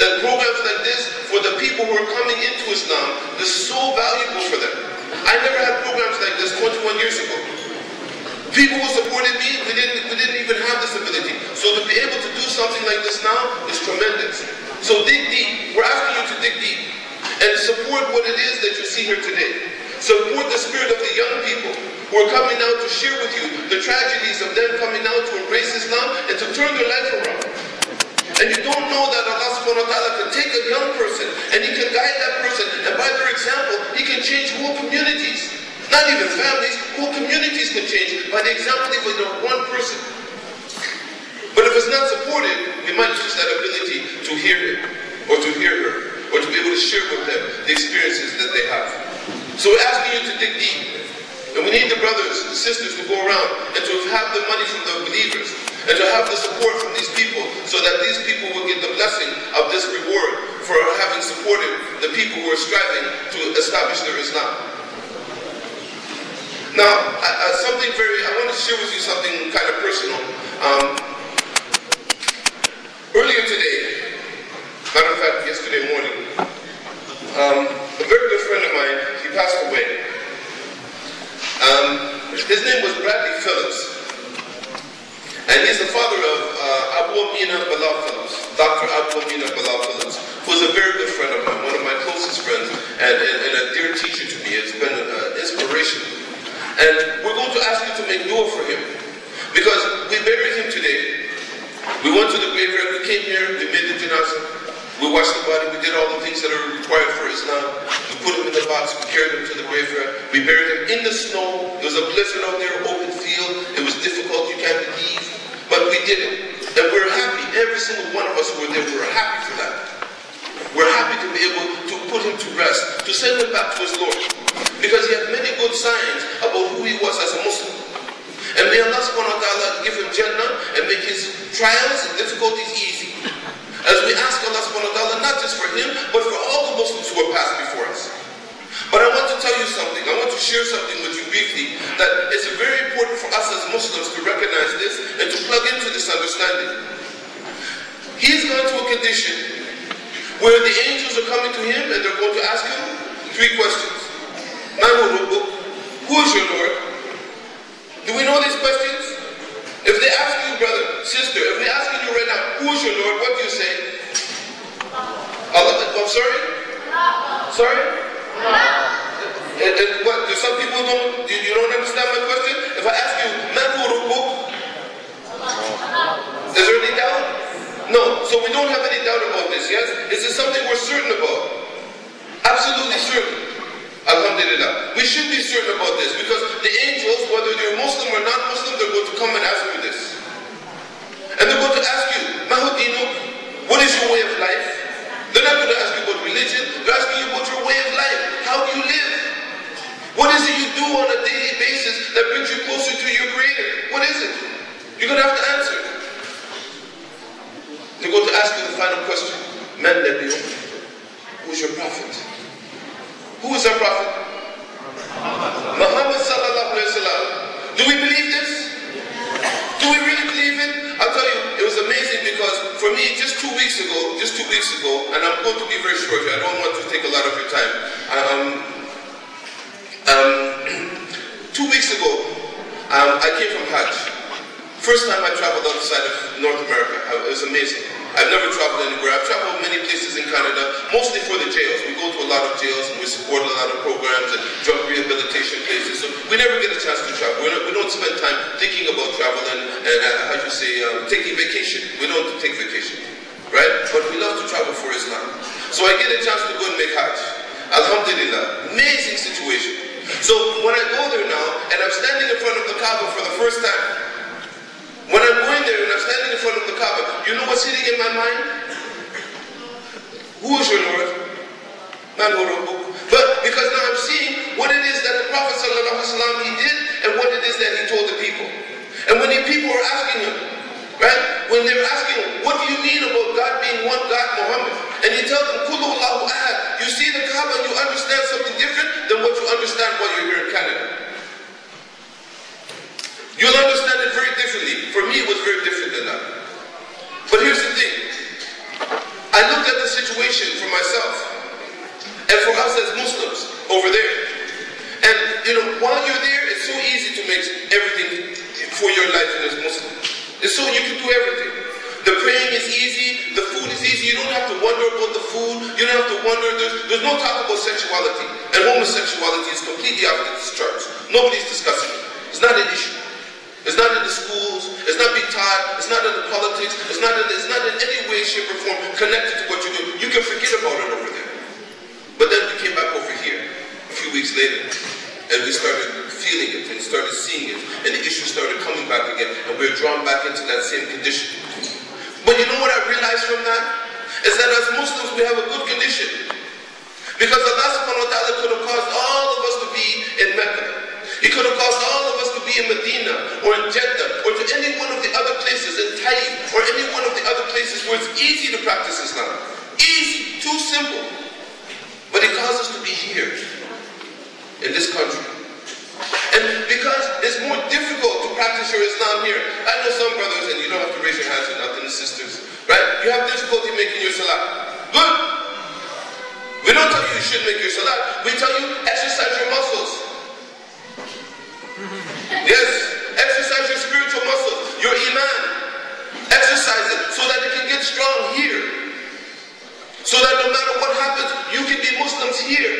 that programs like this, for the people who are coming into Islam, is so valuable for them. I never had programs like this 21 years ago. People who supported me, we didn't even have this ability. So to be able to do something like this now is tremendous. So dig deep. We're asking you to dig deep and support what it is that you see here today. Support the spirit of the young people who are coming out to share with you the tragedies of them coming out to embrace Islam and to turn their life around. And you don't know that Allah subhanahu wa ta'ala can take a young person and He can guide that person, and by their example, He can change whole communities. Not even families, whole communities can change by the example of one person. But if it's not supported, we might lose that ability to hear him, or to hear her, or to be able to share with them the experiences that they have. So we're asking you to dig deep. And we need the brothers and sisters to go around and to have the money from the believers and to have the support from these people so that these people will get the blessing of this reward for having supported the people who are striving to establish their Islam. Now, I want to share with you something kind of personal. Earlier today, matter of fact, yesterday morning, a very good friend of mine, he passed away. His name was Bradley Phillips, and he's the father of Abu Amina Bilal Phillips, Dr. Abu Amina Bilal Phillips, who is a very good friend of mine, one of my closest friends, and a dear teacher to me. It's been an inspiration. And we're going to ask you to make dua for him, because we buried him today. We went to the graveyard, we came here, we made the janazah. We washed the body, we did all the things that are required for Islam. We put him in the box, we carried him to the graveyard. We buried him in the snow. There was a blizzard out there, open field. It was difficult, you can't believe. But we did it. And we're happy. Every single one of us who were there, we're happy for that. We're happy to be able to put him to rest, to send him back to his Lord. Because he had many good signs about who he was as a Muslim. And may Allah subhanahu wa ta'ala give him Jannah and make his trials and difficulties easy. As we ask Allah subhanahu wa ta'ala, not just for him, but for all the Muslims who have passed before us. But I want to tell you something. I want to share something with you briefly, that it's very important for us as Muslims to recognize this and to plug into this understanding. He's gone to a condition where the angels are coming to him and they're going to ask him 3 questions. Who is your Lord? Do we know these questions? If they ask you, brother, sister, if they ask you right now, who is your Lord, what do you say? Allah. I'm sorry? Sorry? And what? Do some people you don't understand my question? If I ask you, Man hu rabbuk? Is there any doubt? No. So we don't have any doubt about this, yes? Is this something we're certain about? Absolutely certain. Alhamdulillah. We should be certain about this, because the angels, whether they're Muslim or not Muslim, they're going to come and ask you this. And they're going to ask you, Mahudinuk, what is your way of life? They're not going to ask you about religion, they're asking you about your way of life. How do you live? What is it you do on a daily basis that brings you closer to your Creator? What is it? You're going to have to answer. They're going to ask you the final question. Man Nabiyu, who's your prophet? Who is our prophet? Muhammad sallallahu alayhi wa sallam. Do we believe this? Do we really believe it? I'll tell you, it was amazing, because for me, just 2 weeks ago, and I'm going to be very short here, I don't want to take a lot of your time. 2 weeks ago, I came from Hajj. First time I traveled outside of North America. It was amazing. I've never traveled anywhere. I've traveled many places in Canada, mostly for the jails. We go to a lot of jails and we support a lot of programs and drug rehabilitation places. So we never get a chance to travel. We don't spend time thinking about travel and taking vacation. We don't take vacation, right? But we love to travel for Islam. So I get a chance to go and make Hajj. Alhamdulillah. Amazing situation. So when I go there now, and I'm standing in front of the Kaaba for the first time, when I'm going there and I'm standing in front of the Kaaba, you know what's hitting in my mind? Who is your Lord? Man hu rabbuk. But because now I'm seeing what it is that the Prophet ﷺ he did and what it is that he told the people. And when the people are asking him, right? When they're asking him, what do you mean about God being one God, Muhammad? And he tells them, Qul Allahu ahad. You see the Kaaba and you understand something different than what you understand while you're here in Canada. You'll understand it very differently. For me, it was very different than that. But here's the thing. I looked at the situation for myself and for us as Muslims over there. And while you're there, it's so easy to make everything for your life as Muslim. It's so you can do everything. The praying is easy, the food is easy, you don't have to wonder about the food, you don't have to wonder, there's no talk about sexuality. And homosexuality is completely out of this church. Nobody's discussing it. It's not an issue. It's not in the schools, it's not being taught, it's not in the politics, it's not in any way, shape, or form connected to what you do. You can forget about it over there. But then we came back over here a few weeks later, and we started feeling it, and started seeing it, and the issue started coming back again, and we were drawn back into that same condition. But you know what I realized from that? Is that as Muslims we have a good condition. Because Allah subhanahu wa ta'ala could have caused all of us to be in Mecca. He could have caused all of us to be in Medina, or in Jeddah, or to any one of the other places, in Taif, or any one of the other places where it's easy to practice Islam. Easy, too simple. But He caused us to be here, in this country. And because it's more difficult to practice your Islam here. I know some brothers, and you don't have to raise your hands or nothing, sisters, right? You have difficulty making your salah. Good. We don't tell you you shouldn't make your salah. We tell you exercise your muscles. Yes, exercise your spiritual muscles, your iman. Exercise it so that it can get strong here. So that no matter what happens, you can be Muslims here.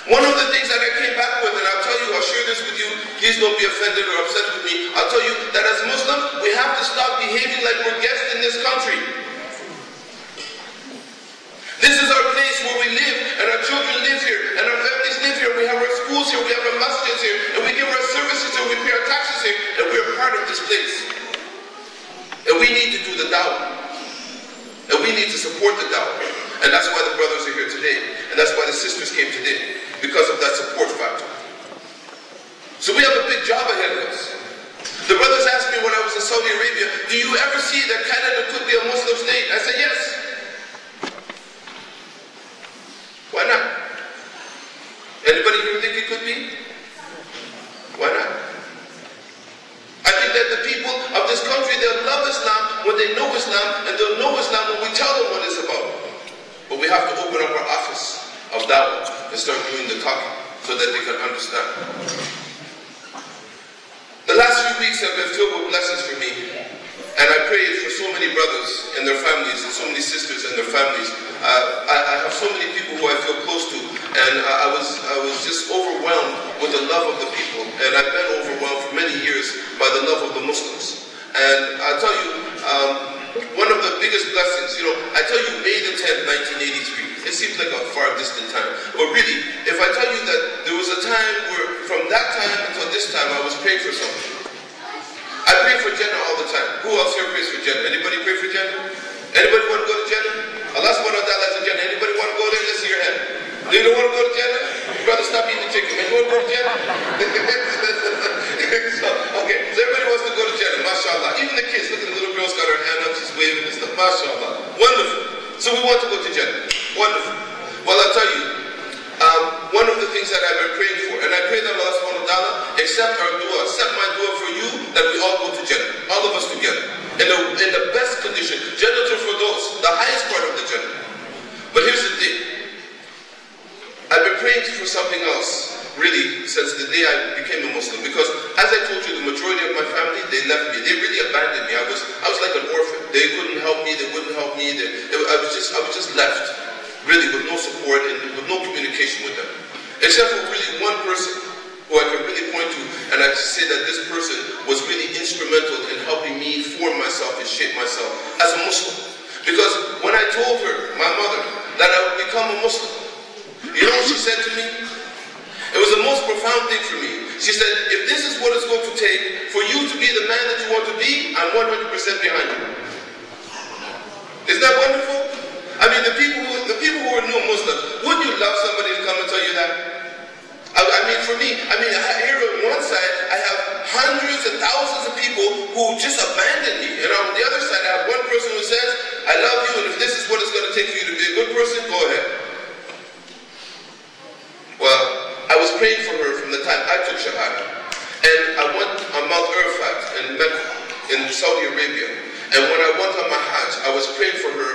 One of the things that I came back with, and I'll tell you, I'll share this with you, please don't be offended or upset with me. I'll tell you that as Muslims, we have to stop behaving like we're guests in this country. This is our place where we live, and our children live here, and our families live here, we have our schools here, we have our masjids here, and we give our services here, we pay our taxes here, and we're part of this place. And we need to do the da'wah. And we need to support the da'wah. And that's why the brothers are here today. And that's why the sisters came today. Because of that support factor. So we have a big job ahead of us. The brothers asked me when I was in Saudi Arabia, do you ever see that Canada could be a Muslim state? I said yes. Why not? Anybody here think it could be? Why not? I think that the people of this country, they'll love Islam when they know Islam, and they'll know Islam when we tell them what it's about. But we have to open up our office of da'wah and start doing the talking so that they can understand. The last few weeks have been filled with blessings for me, and I prayed for so many brothers and their families, and so many sisters and their families. I have so many people who I feel close to, and I was just overwhelmed with the love of the people, and I've been overwhelmed for many years by the love of the Muslims. And I'll tell you, one of the biggest blessings, I tell you May the 10th, 1983, it seems like a far distant time. But really, if I tell you that there was a time where, from that time until this time, I was praying for something. I pray for Jannah all the time. Who else here prays for Jannah? Anybody pray for Jannah? Anybody want to go to Jannah? Allah subhanahu wa ta'ala is Jannah. Anybody want to go there? Let's see your hand. Do you want to go to Jannah? Brother, stop eating the chicken, man. You want to go to Jannah? Okay, so everybody wants to go to Jannah, mashallah. Even the kids, look at the little girl's got her hand up, she's waving and stuff, mashallah. Wonderful. So we want to go to Jannah. Wonderful. Well, I'll tell you, one of the things that I've been praying for, and I pray that Allah subhanahu wa ta'ala accept our dua, accept my dua for you, that we all go to Jannah, all of us together, in the best condition. Jannatul Firdaus, the highest part of the Jannah. But here's the thing. I've been praying for something else, really, since the day I became a Muslim. Because, as I told you, the majority of my family, they left me. They really abandoned me. I was like an orphan. They couldn't help me. They wouldn't help me. I was just left, really, with no support and with no communication with them. Except for really one person who I can really point to, and I say that this person was really instrumental in helping me form myself and shape myself as a Muslim. Because when I told her, my mother, that I would become a Muslim, you know what she said to me? It was the most profound thing for me. She said, if this is what it's going to take for you to be the man that you want to be, I'm 100% behind you. Isn't that wonderful? I mean, the people who are new Muslims, wouldn't you love somebody to come and tell you that? I mean, for me, here on one side, I have hundreds and thousands of people who just abandon me. And on the other side, I have one person who says, I love you, and if this is what it's going to take for you to be a good person, go ahead. Well, I was praying for her from the time I took Shahada. And I went on Mount Arafat in Mecca, in Saudi Arabia. And when I went on my Hajj, I was praying for her.